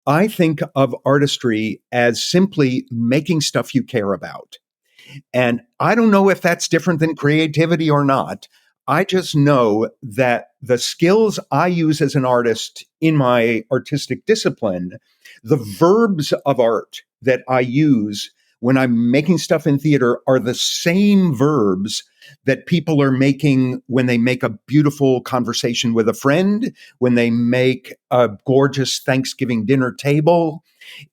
I think of artistry as simply making stuff you care about. And I don't know if that's different than creativity or not. I just know that the skills I use as an artist in my artistic discipline, the verbs of art that I use when I'm making stuff in theater are the same verbs that people are making when they make a beautiful conversation with a friend, when they make a gorgeous Thanksgiving dinner table.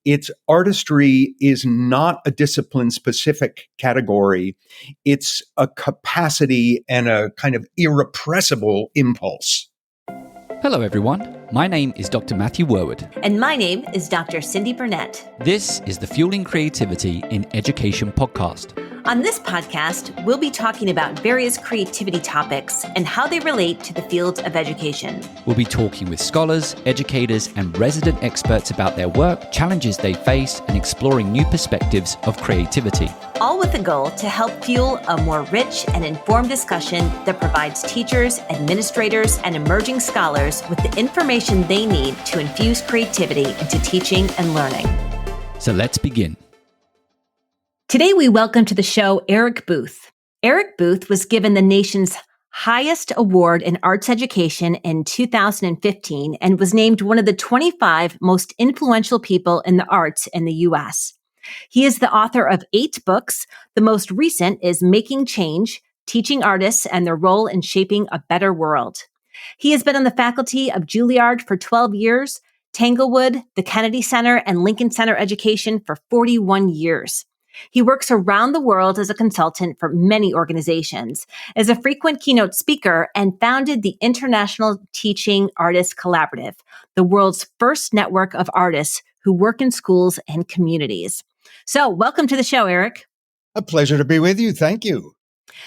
Its artistry is not a discipline specific category. It's a capacity and a kind of irrepressible impulse. Hello, everyone. My name is Dr. Matthew Worwood. And my name is Dr. Cyndi Burnett. This is the Fueling Creativity in Education podcast. On this podcast, we'll be talking about various creativity topics and how they relate to the field of education. We'll be talking with scholars, educators, and resident experts about their work, challenges they face, and exploring new perspectives of creativity. All with the goal to help fuel a more rich and informed discussion that provides teachers, administrators, and emerging scholars with the information they need to infuse creativity into teaching and learning. So let's begin. Today, we welcome to the show Eric Booth. Eric Booth was given the nation's highest award in arts education in 2015 and was named one of the 25 most influential people in the arts in the U.S. He is the author of 8 books. The most recent is Making Change, Teaching Artists and Their Role in Shaping a Better World. He has been on the faculty of Juilliard for 12 years, Tanglewood, the Kennedy Center, and Lincoln Center Education for 41 years. He works around the world as a consultant for many organizations, as a frequent keynote speaker, and founded the International Teaching Artists Collaborative, the world's first network of artists who work in schools and communities. So welcome to the show, Eric. A pleasure to be with you. Thank you.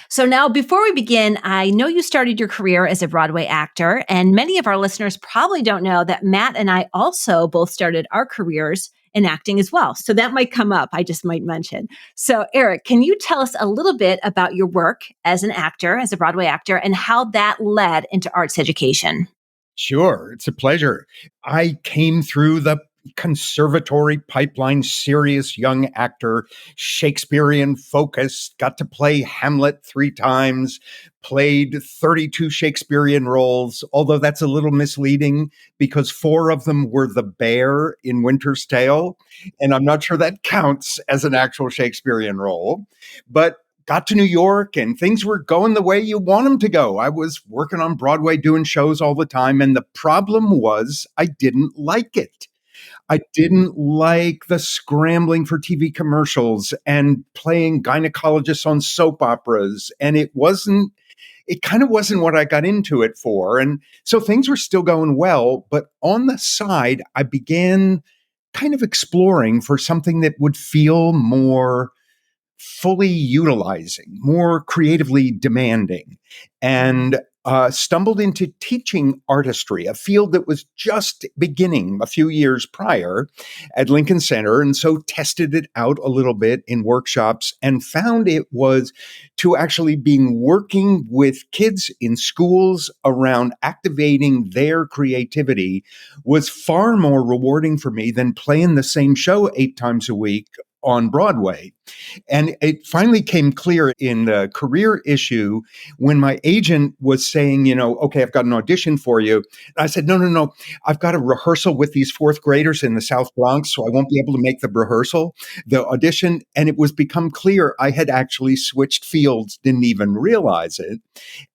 So now, before we begin, I know you started your career as a Broadway actor, and many of our listeners probably don't know that Matt and I also both started our careers in acting as well. So that might come up, I just might mention. So Eric, can you tell us a little bit about your work as an actor, as a Broadway actor, and how that led into arts education? Sure. It's a pleasure. I came through the conservatory pipeline, serious young actor, Shakespearean focused, got to play Hamlet 3 times, played 32 Shakespearean roles, although that's a little misleading because 4 of them were the bear in Winter's Tale, and I'm not sure that counts as an actual Shakespearean role. But got to New York and things were going the way you want them to go. I was working on Broadway doing shows all the time, and the problem was I didn't like it. I didn't like the scrambling for TV commercials and playing gynecologists on soap operas. And it kind of wasn't what I got into it for. And so things were still going well. But on the side, I began kind of exploring for something that would feel more fully utilizing, more creatively demanding, and stumbled into teaching artistry, a field that was just beginning a few years prior at Lincoln Center. And so tested it out a little bit in workshops and found it was to actually being working with kids in schools around activating their creativity was far more rewarding for me than playing the same show 8 times a week on Broadway. And it finally came clear in the career issue when my agent was saying, okay, I've got an audition for you. And I said, no, I've got a rehearsal with these 4th graders in the South Bronx, so I won't be able to make the audition. And it was become clear I had actually switched fields, didn't even realize it.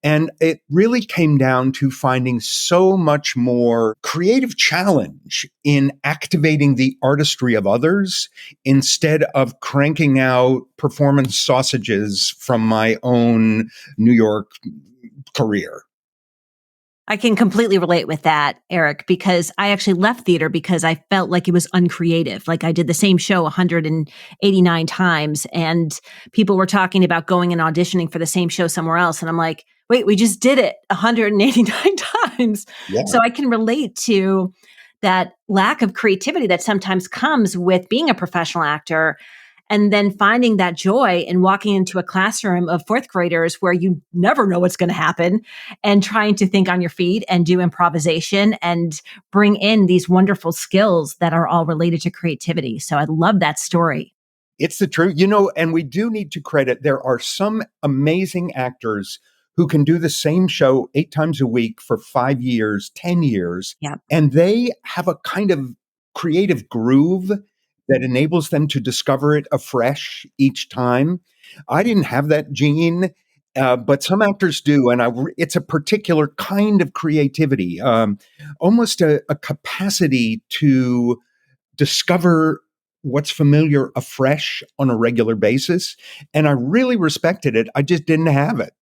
And it really came down to finding so much more creative challenge in activating the artistry of others instead of cranking out performance sausages from my own New York career. I can completely relate with that, Eric, because I actually left theater because I felt like it was uncreative. Like I did the same show 189 times and people were talking about going and auditioning for the same show somewhere else. And I'm like, wait, we just did it 189 times. Yeah. So I can relate to that lack of creativity that sometimes comes with being a professional actor. and then finding that joy in walking into a classroom of fourth graders where you never know what's going to happen, and trying to think on your feet and do improvisation and bring in these wonderful skills that are all related to creativity. So I love that story. It's the truth, and we do need to credit, there are some amazing actors who can do the same show 8 times a week for 5 years, 10 years, Yeah. and they have a kind of creative groove that enables them to discover it afresh each time. I didn't have that gene, but some actors do, and it's a particular kind of creativity, almost a capacity to discover what's familiar afresh on a regular basis. And I really respected it. I just didn't have it.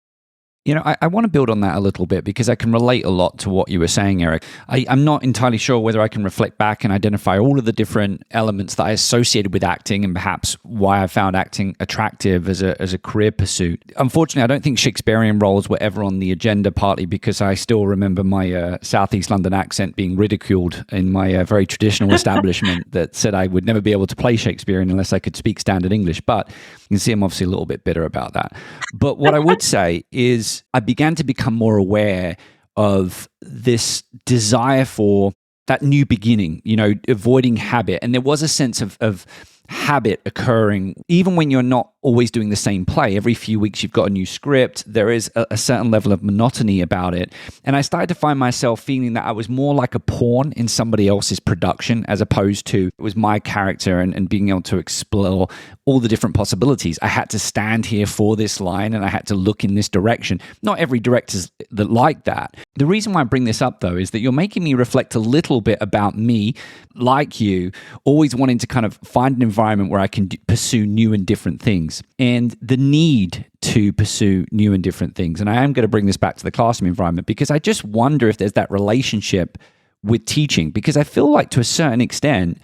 I want to build on that a little bit because I can relate a lot to what you were saying, Eric. I'm not entirely sure whether I can reflect back and identify all of the different elements that I associated with acting and perhaps why I found acting attractive as a career pursuit. Unfortunately, I don't think Shakespearean roles were ever on the agenda, partly because I still remember my Southeast London accent being ridiculed in my very traditional establishment that said I would never be able to play Shakespearean unless I could speak standard English. But you can see I'm obviously a little bit bitter about that. But what I would say is I began to become more aware of this desire for that new beginning, avoiding habit. And there was a sense of habit occurring, even when you're not always doing the same play. Every few weeks, you've got a new script. There is a certain level of monotony about it. And I started to find myself feeling that I was more like a pawn in somebody else's production, as opposed to it was my character and being able to explore all the different possibilities. I had to stand here for this line and I had to look in this direction. Not every director's like that. The reason why I bring this up, though, is that you're making me reflect a little bit about me, like you, always wanting to kind of find an environment where I can pursue new and different things, and the need to pursue new and different things. And I am going to bring this back to the classroom environment because I just wonder if there's that relationship with teaching, because I feel like to a certain extent,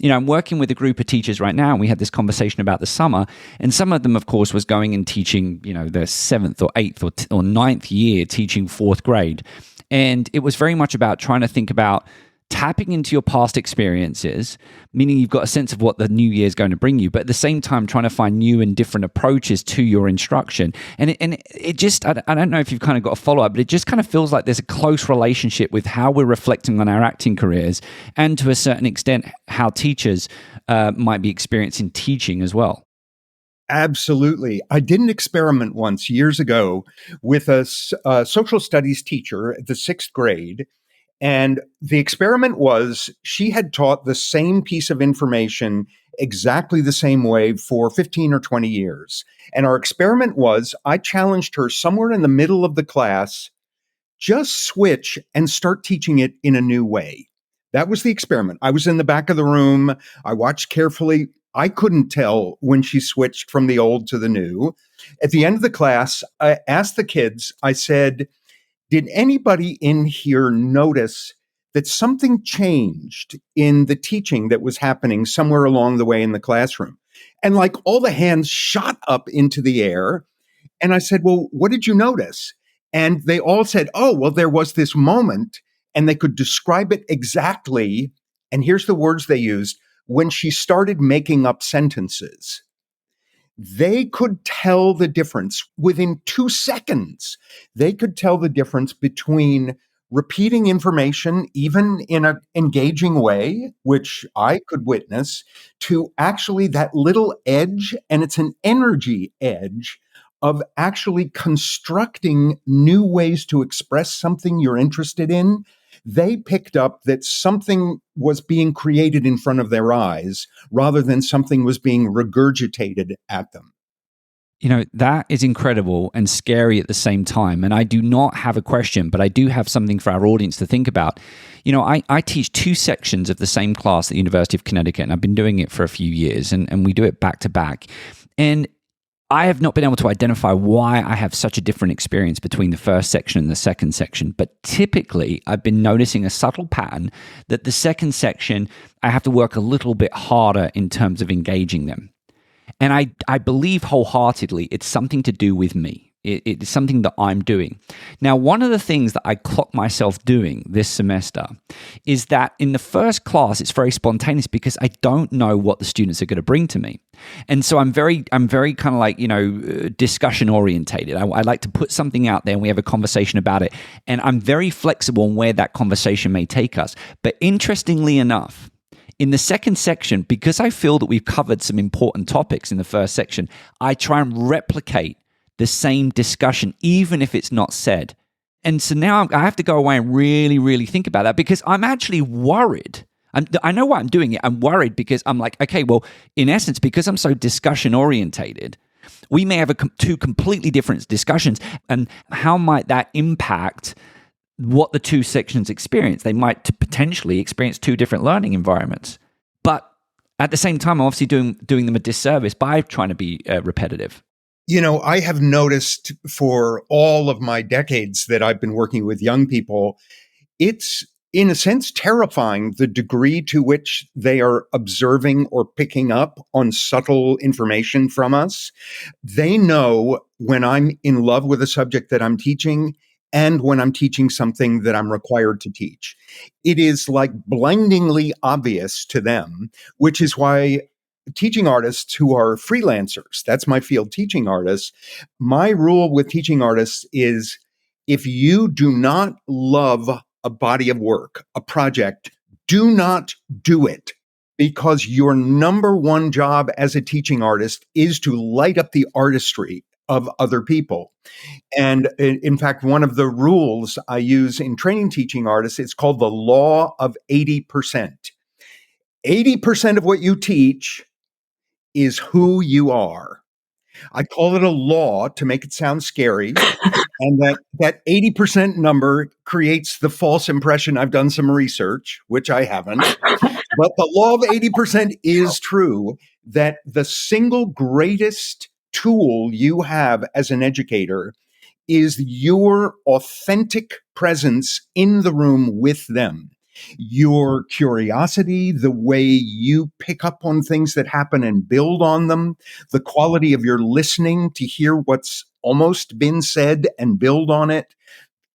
I'm working with a group of teachers right now, and we had this conversation about the summer, and some of them, of course, was going and teaching, their 7th or 8th or 9th year teaching 4th grade. And it was very much about trying to think about tapping into your past experiences, meaning you've got a sense of what the new year is going to bring you, but at the same time trying to find new and different approaches to your instruction. And it just, I don't know if you've kind of got a follow-up, but it just kind of feels like there's a close relationship with how we're reflecting on our acting careers, and to a certain extent, how teachers might be experiencing teaching as well. Absolutely. I did an experiment once years ago with a social studies teacher at the 6th grade. And the experiment was she had taught the same piece of information exactly the same way for 15 or 20 years. And our experiment was I challenged her somewhere in the middle of the class, just switch and start teaching it in a new way. That was the experiment. I was in the back of the room. I watched carefully. I couldn't tell when she switched from the old to the new. At the end of the class, I asked the kids, I said, did anybody in here notice that something changed in the teaching that was happening somewhere along the way in the classroom? And like all the hands shot up into the air. And I said, well, what did you notice? And they all said, oh, well, there was this moment, and they could describe it exactly. And here's the words they used: when she started making up sentences. They could tell the difference within 2 seconds. They could tell the difference between repeating information, even in an engaging way, which I could witness, to actually that little edge, and it's an energy edge, of actually constructing new ways to express something you're interested in. They picked up that something was being created in front of their eyes rather than something was being regurgitated at them. That is incredible and scary at the same time. And I do not have a question, but I do have something for our audience to think about. I teach 2 sections of the same class at the University of Connecticut, and I've been doing it for a few years, and we do it back to back. And I have not been able to identify why I have such a different experience between the first section and the second section. But typically, I've been noticing a subtle pattern that the second section, I have to work a little bit harder in terms of engaging them. And I believe wholeheartedly it's something to do with me. It is something that I'm doing. Now, one of the things that I clock myself doing this semester is that in the first class, it's very spontaneous because I don't know what the students are going to bring to me. And so I'm very kind of like, discussion orientated. I like to put something out there and we have a conversation about it. And I'm very flexible on where that conversation may take us. But interestingly enough, in the second section, because I feel that we've covered some important topics in the first section, I try and replicate the same discussion, even if it's not said. And so now I have to go away and really, really think about that because I'm actually worried. I know why I'm doing it. I'm worried because I'm like, okay, well, in essence, because I'm so discussion orientated, we may have two completely different discussions. And how might that impact what the two sections experience? They might potentially experience two different learning environments. But at the same time, I'm obviously doing them a disservice by trying to be repetitive. I have noticed for all of my decades that I've been working with young people, it's in a sense terrifying the degree to which they are observing or picking up on subtle information from us. They know when I'm in love with a subject that I'm teaching and when I'm teaching something that I'm required to teach. It is like blindingly obvious to them, which is why teaching artists who are freelancers, that's my field, teaching artists, my rule with teaching artists is if you do not love a body of work, a project, do not do it, because your number one job as a teaching artist is to light up the artistry of other people. And in fact, one of the rules I use in training teaching artists, it's called the law of 80%. 80% of what you teach is who you are. I call it a law to make it sound scary. And that 80% number creates the false impression I've done some research, which I haven't. But the law of 80% is true, that the single greatest tool you have as an educator is your authentic presence in the room with them. Your curiosity, the way you pick up on things that happen and build on them, the quality of your listening to hear what's almost been said and build on it.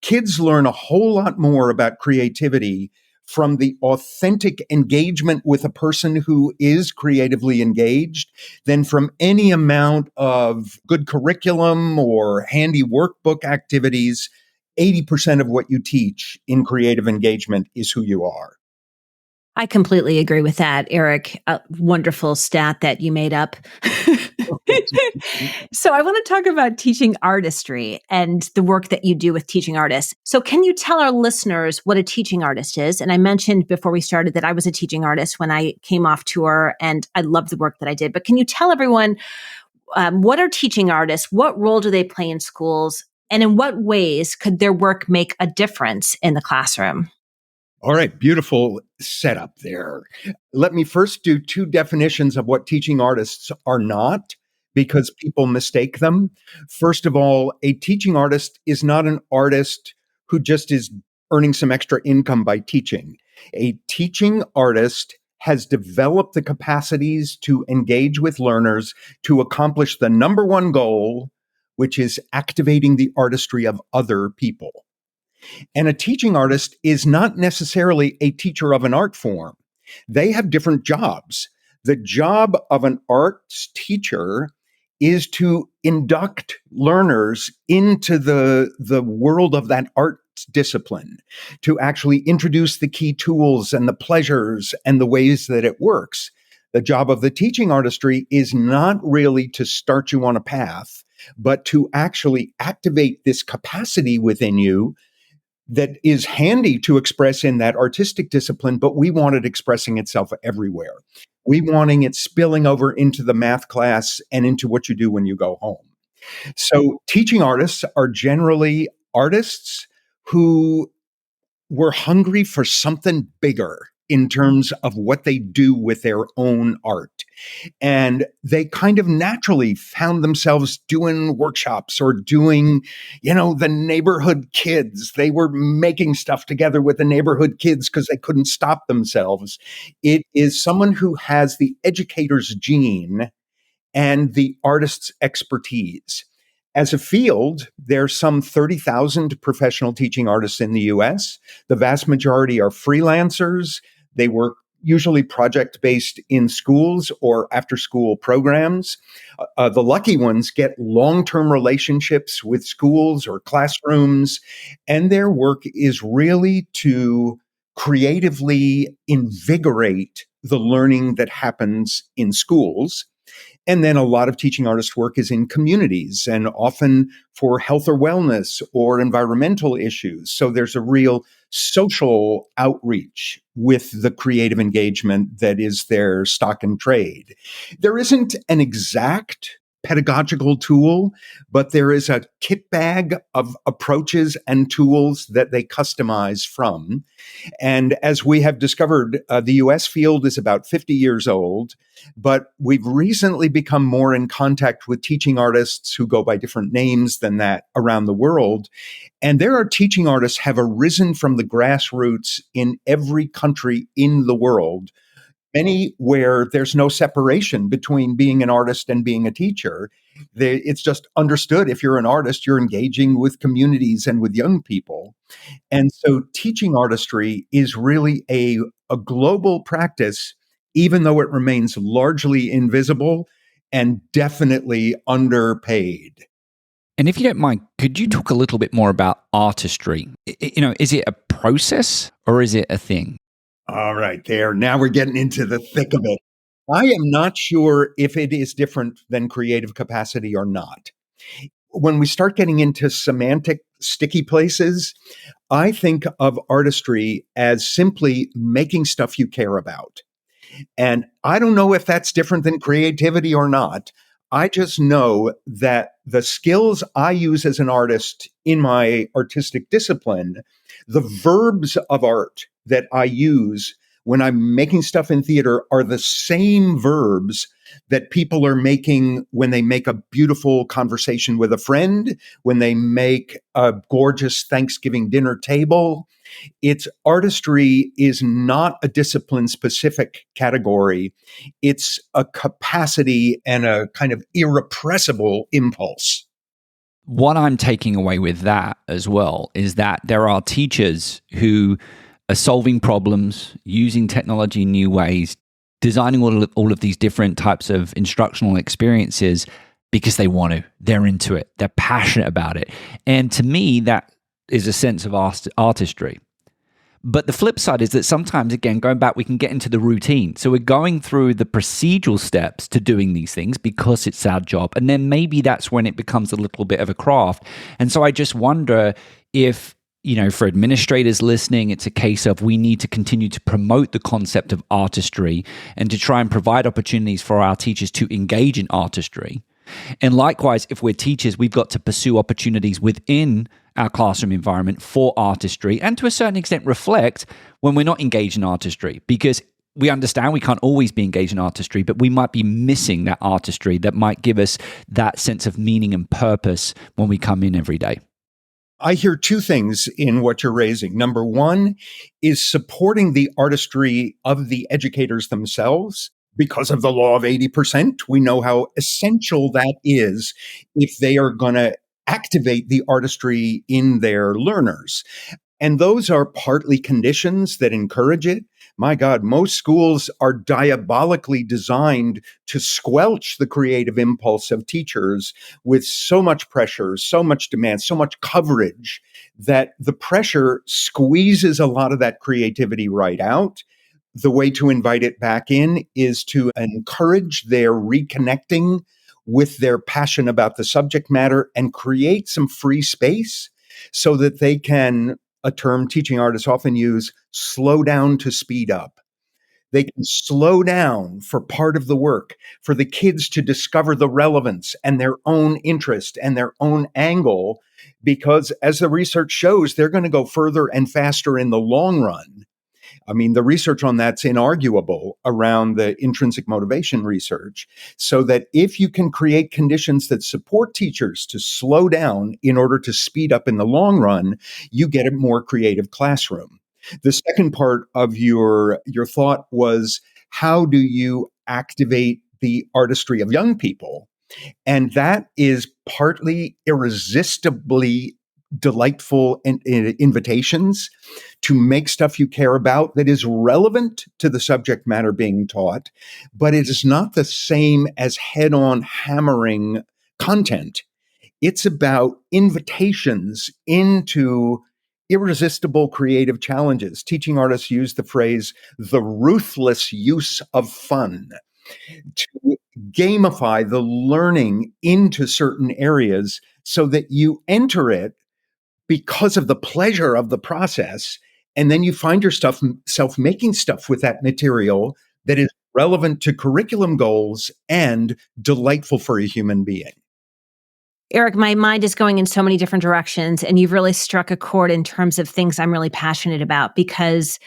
Kids learn a whole lot more about creativity from the authentic engagement with a person who is creatively engaged than from any amount of good curriculum or handy workbook activities. 80% of what you teach in creative engagement is who you are. I completely agree with that, Eric. A wonderful stat that you made up. So I want to talk about teaching artistry and the work that you do with teaching artists. So can you tell our listeners what a teaching artist is? And I mentioned before we started that I was a teaching artist when I came off tour and I loved the work that I did. But can you tell everyone what are teaching artists? What role do they play in schools? And in what ways could their work make a difference in the classroom? All right, beautiful setup there. Let me first do two definitions of what teaching artists are not, because people mistake them. First of all, a teaching artist is not an artist who just is earning some extra income by teaching. A teaching artist has developed the capacities to engage with learners to accomplish the number one goal, which is activating the artistry of other people. And a teaching artist is not necessarily a teacher of an art form. They have different jobs. The job of an arts teacher is to induct learners into the world of that art discipline, to actually introduce the key tools and the pleasures and the ways that it works. The job of the teaching artistry is not really to start you on a path, but to actually activate this capacity within you that is handy to express in that artistic discipline, but we want it expressing itself everywhere. We wanting it spilling over into the math class and into what you do when you go home. So teaching artists are generally artists who were hungry for something bigger in terms of what they do with their own art. And they kind of naturally found themselves doing workshops or doing, the neighborhood kids. They were making stuff together with the neighborhood kids because they couldn't stop themselves. It is someone who has the educator's gene and the artist's expertise. As a field, there's some 30,000 professional teaching artists in the US. The vast majority are freelancers. They work usually project based in schools or after school programs. The lucky ones get long term relationships with schools or classrooms, and their work is really to creatively invigorate the learning that happens in schools. And then a lot of teaching artist work is in communities and often for health or wellness or environmental issues. So there's a real social outreach with the creative engagement that is their stock and trade. There isn't an exact pedagogical tool, but there is a kit bag of approaches and tools that they customize from. And as we have discovered, the US field is about 50 years old, but we've recently become more in contact with teaching artists who go by different names than that around the world. And there are teaching artists have arisen from the grassroots in every country in the world, many where there's no separation between being an artist and being a teacher. It's just understood if you're an artist, you're engaging with communities and with young people. And so teaching artistry is really a global practice, even though it remains largely invisible and definitely underpaid. And if you don't mind, could you talk a little bit more about artistry? Is it a process or is it a thing? All right, there. Now we're getting into the thick of it. I am not sure if it is different than creative capacity or not. When we start getting into semantic sticky places, I think of artistry as simply making stuff you care about. And I don't know if that's different than creativity or not. I just know that the skills I use as an artist in my artistic discipline, the verbs of art that I use when I'm making stuff in theater are the same verbs that people are making when they make a beautiful conversation with a friend, when they make a gorgeous Thanksgiving dinner table. Its artistry is not a discipline specific category. It's a capacity and a kind of irrepressible impulse. What I'm taking away with that as well is that there are teachers who are solving problems, using technology in new ways, designing all of these different types of instructional experiences because they want to. They're into it. They're passionate about it. And to me, that is a sense of artistry. But the flip side is that sometimes, again, going back, we can get into the routine. So we're going through the procedural steps to doing these things because it's our job. And then maybe that's when it becomes a little bit of a craft. And so I just wonder if, for administrators listening, it's a case of we need to continue to promote the concept of artistry and to try and provide opportunities for our teachers to engage in artistry. And likewise, if we're teachers, we've got to pursue opportunities within our classroom environment for artistry and to a certain extent reflect when we're not engaged in artistry, because we understand we can't always be engaged in artistry, but we might be missing that artistry that might give us that sense of meaning and purpose when we come in every day. I hear two things in what you're raising. Number one is supporting the artistry of the educators themselves. Because of the law of 80%, we know how essential that is if they are going to activate the artistry in their learners. And those are partly conditions that encourage it. My God, most schools are diabolically designed to squelch the creative impulse of teachers with so much pressure, so much demand, so much coverage that the pressure squeezes a lot of that creativity right out. The way to invite it back in is to encourage their reconnecting with their passion about the subject matter and create some free space so that they can, a term teaching artists often use, slow down to speed up. They can slow down for part of the work, for the kids to discover the relevance and their own interest and their own angle, because as the research shows, they're going to go further and faster in the long run. I mean, the research on that's inarguable around the intrinsic motivation research, so that if you can create conditions that support teachers to slow down in order to speed up in the long run, you get a more creative classroom. The second part of your thought was, how do you activate the artistry of young people? And that is partly irresistibly delightful invitations to make stuff you care about that is relevant to the subject matter being taught, but it is not the same as head-on hammering content. It's about invitations into irresistible creative challenges. Teaching artists use the phrase, the ruthless use of fun, to gamify the learning into certain areas so that you enter it because of the pleasure of the process. And then you find yourself making stuff with that material that is relevant to curriculum goals and delightful for a human being. Eric, my mind is going in so many different directions, and you've really struck a chord in terms of things I'm really passionate about, because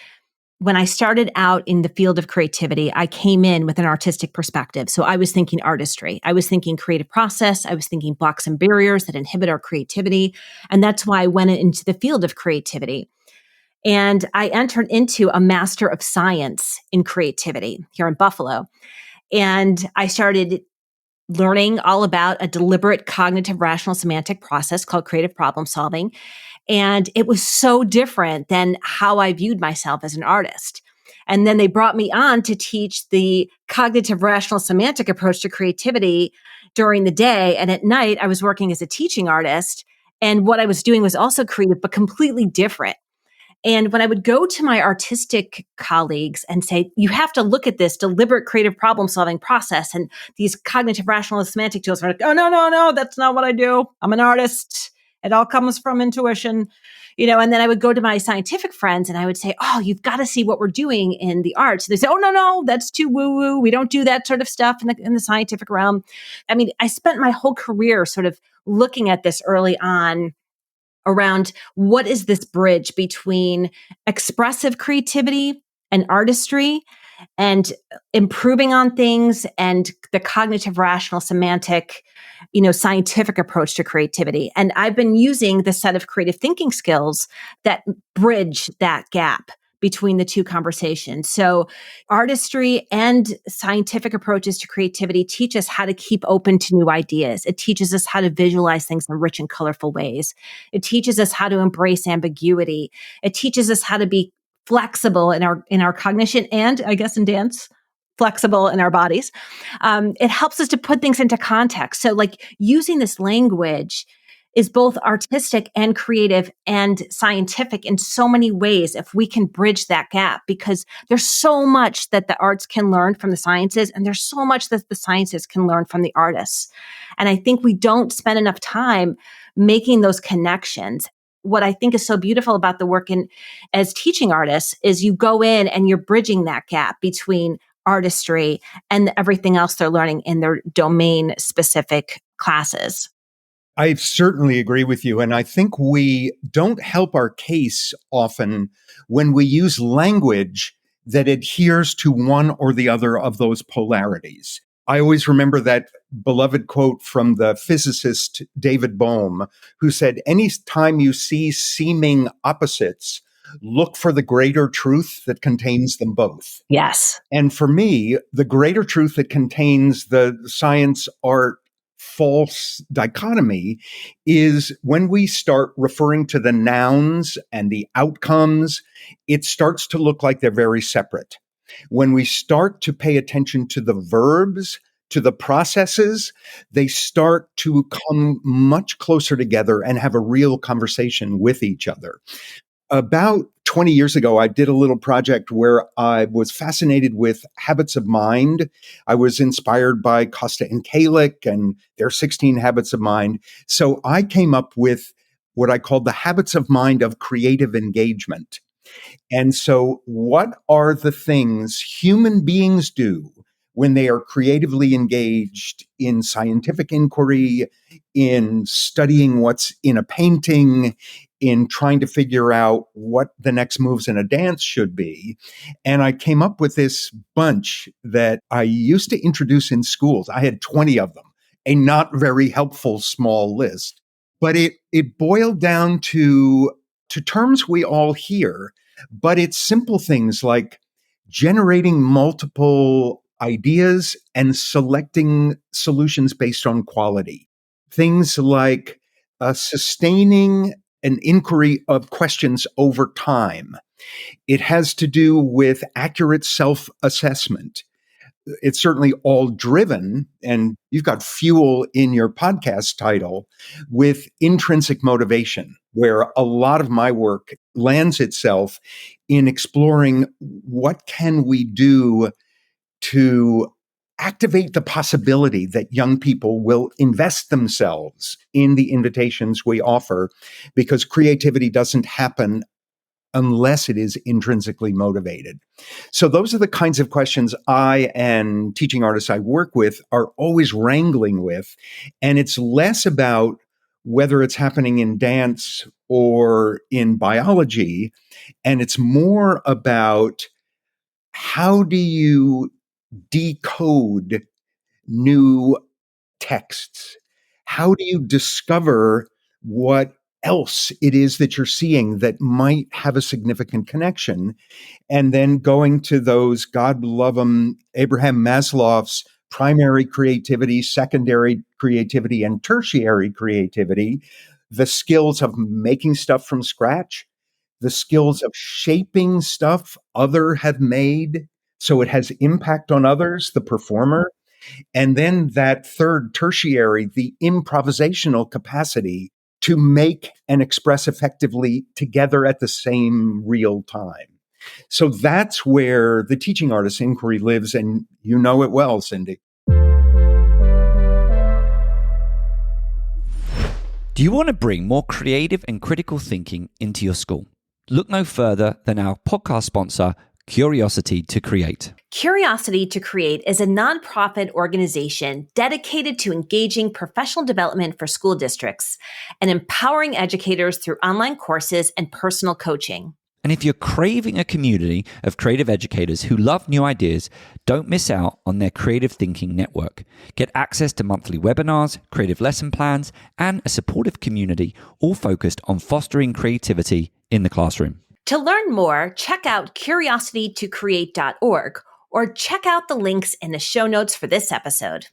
when I started out in the field of creativity, I came in with an artistic perspective. So I was thinking artistry. I was thinking creative process. I was thinking blocks and barriers that inhibit our creativity. And that's why I went into the field of creativity. And I entered into a Master of Science in Creativity here in Buffalo. And I started learning all about a deliberate cognitive rational semantic process called creative problem solving. And it was so different than how I viewed myself as an artist. And then they brought me on to teach the cognitive rational semantic approach to creativity during the day. And at night, I was working as a teaching artist. And what I was doing was also creative, but completely different. And when I would go to my artistic colleagues and say, you have to look at this deliberate creative problem solving process and these cognitive rational semantic tools, are like, oh, no, that's not what I do. I'm an artist. It all comes from intuition, and then I would go to my scientific friends and I would say, oh, you've got to see what we're doing in the arts. They say, oh, no, that's too woo woo. We don't do that sort of stuff in the scientific realm. I mean, I spent my whole career sort of looking at this early on around what is this bridge between expressive creativity and artistry and improving on things and the cognitive rational semantic, scientific approach to creativity. And I've been using the set of creative thinking skills that bridge that gap between the two conversations. So artistry and scientific approaches to creativity teach us how to keep open to new ideas. It teaches us how to visualize things in rich and colorful ways. It teaches us how to embrace ambiguity. It teaches us how to be flexible in our cognition, and I guess in dance, flexible in our bodies. It helps us to put things into context. So like using this language is both artistic and creative and scientific in so many ways if we can bridge that gap, because there's so much that the arts can learn from the sciences and there's so much that the sciences can learn from the artists. And I think we don't spend enough time making those connections. What I think is so beautiful about the work as teaching artists is you go in and you're bridging that gap between artistry and everything else they're learning in their domain specific classes. I certainly agree with you. And I think we don't help our case often when we use language that adheres to one or the other of those polarities. I always remember that beloved quote from the physicist David Bohm, who said, any time you see seeming opposites, look for the greater truth that contains them both. Yes. And for me, the greater truth that contains the science, art, false dichotomy is when we start referring to the nouns and the outcomes, it starts to look like they're very separate. When we start to pay attention to the verbs, to the processes, they start to come much closer together and have a real conversation with each other. About 20 years ago, I did a little project where I was fascinated with habits of mind. I was inspired by Costa and Kalick and their 16 habits of mind. So I came up with what I called the habits of mind of creative engagement. And so what are the things human beings do when they are creatively engaged in scientific inquiry, in studying what's in a painting, in trying to figure out what the next moves in a dance should be? And I came up with this bunch that I used to introduce in schools. I had 20 of them, a not very helpful small list. But it boiled down to terms we all hear, but it's simple things like generating multiple ideas and selecting solutions based on quality. Things like sustaining an inquiry of questions over time. It has to do with accurate self-assessment. It's certainly all driven, and you've got fuel in your podcast title, with intrinsic motivation, where a lot of my work lands itself in exploring what can we do to activate the possibility that young people will invest themselves in the invitations we offer, because creativity doesn't happen unless it is intrinsically motivated. So those are the kinds of questions I and teaching artists I work with are always wrangling with. And it's less about whether it's happening in dance or in biology. And it's more about how do you decode new texts? How do you discover what else it is that you're seeing that might have a significant connection? And then going to those, God love them, Abraham Maslow's primary creativity, secondary creativity, and tertiary creativity, the skills of making stuff from scratch, the skills of shaping stuff other have made so it has impact on others, the performer. And then that third, tertiary, the improvisational capacity to make and express effectively together at the same real time. So that's where the teaching artist inquiry lives, and you know it well, Cyndi. Do you want to bring more creative and critical thinking into your school? Look no further than our podcast sponsor, Curiosity to Create. Curiosity to Create is a nonprofit organization dedicated to engaging professional development for school districts and empowering educators through online courses and personal coaching. And if you're craving a community of creative educators who love new ideas, don't miss out on their Creative Thinking Network. Get access to monthly webinars, creative lesson plans, and a supportive community, all focused on fostering creativity in the classroom. To learn more, check out curiositytocreate.org or check out the links in the show notes for this episode.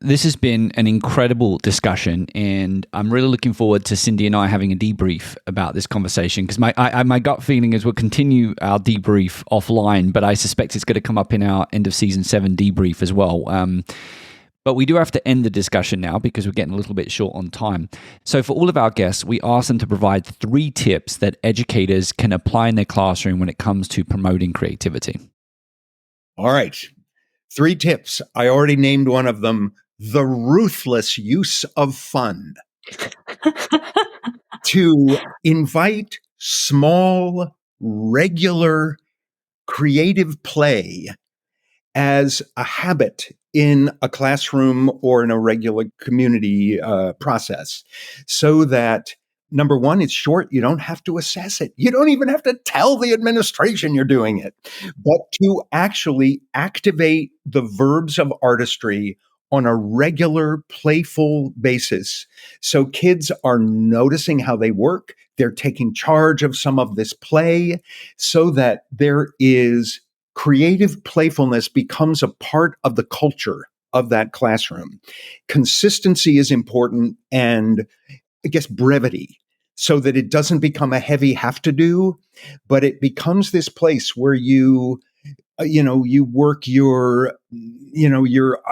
This has been an incredible discussion, and I'm really looking forward to Cyndi and I having a debrief about this conversation, because my gut feeling is we'll continue our debrief offline, but I suspect it's going to come up in our end of season 7 debrief as well. But we do have to end the discussion now because we're getting a little bit short on time. So for all of our guests, we asked them to provide 3 tips that educators can apply in their classroom when it comes to promoting creativity. All right. 3 tips. I already named one of them: the ruthless use of fun. To invite small, regular, creative play as a habit in a classroom or in a regular community process, so that, number one, it's short. You don't have to assess it. You don't even have to tell the administration you're doing it, but to actually activate the verbs of artistry on a regular, playful basis. So kids are noticing how they work. They're taking charge of some of this play, so that there is creative playfulness becomes a part of the culture of that classroom. Consistency is important, and I guess brevity, so that it doesn't become a heavy have to do, but it becomes this place where you work your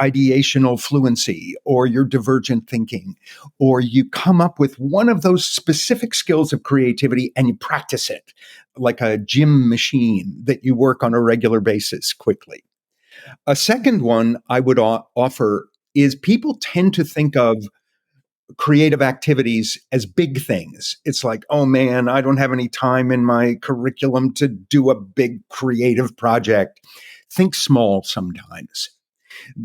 ideational fluency or your divergent thinking, or you come up with one of those specific skills of creativity and you practice it like a gym machine that you work on a regular basis quickly. A second one I would offer is people tend to think of creative activities as big things. It's like, oh man, I don't have any time in my curriculum to do a big creative project. Think small sometimes.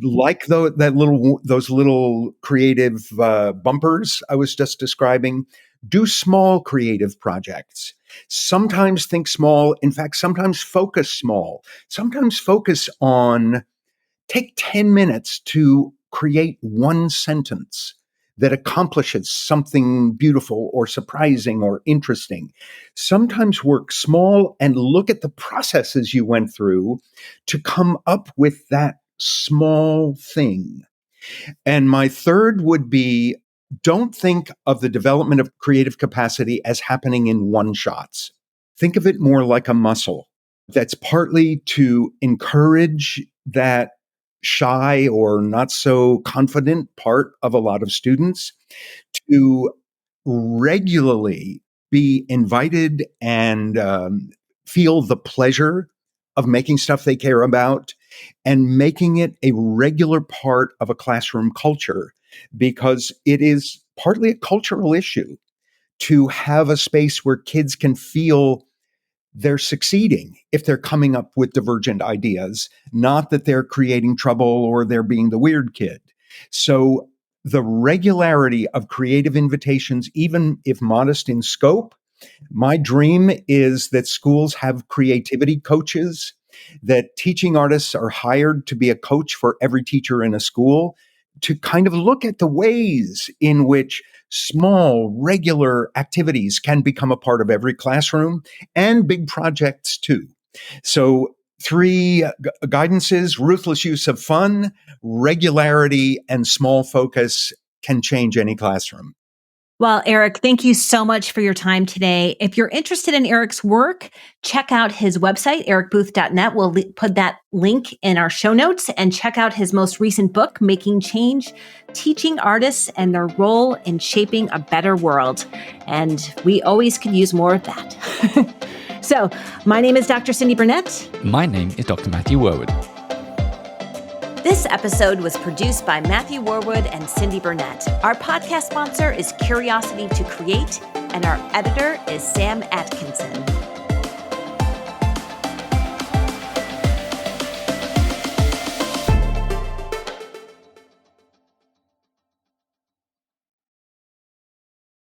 Like those little creative bumpers I was just describing. Do small creative projects. Sometimes think small. In fact, sometimes focus small. Sometimes focus on, take 10 minutes to create one sentence that accomplishes something beautiful or surprising or interesting. Sometimes work small and look at the processes you went through to come up with that small thing. And my third would be, don't think of the development of creative capacity as happening in one shots. Think of it more like a muscle that's partly to encourage that shy or not so confident part of a lot of students to regularly be invited and feel the pleasure of making stuff they care about and making it a regular part of a classroom culture, because it is partly a cultural issue to have a space where kids can feel they're succeeding if they're coming up with divergent ideas, not that they're creating trouble or they're being the weird kid. So the regularity of creative invitations, even if modest in scope, my dream is that schools have creativity coaches, that teaching artists are hired to be a coach for every teacher in a school, to kind of look at the ways in which small, regular activities can become a part of every classroom and big projects too. So 3 guidances: ruthless use of fun, regularity, and small focus can change any classroom. Well, Eric, thank you so much for your time today. If you're interested in Eric's work, check out his website, ericbooth.net. We'll put that link in our show notes, and check out his most recent book, Making Change, Teaching Artists and Their Role in Shaping a Better World. And we always could use more of that. So my name is Dr. Cyndi Burnett. My name is Dr. Matthew Worwood. This episode was produced by Matthew Worwood and Cyndi Burnett. Our podcast sponsor is Curiosity to Create, and our editor is Sam Atkinson.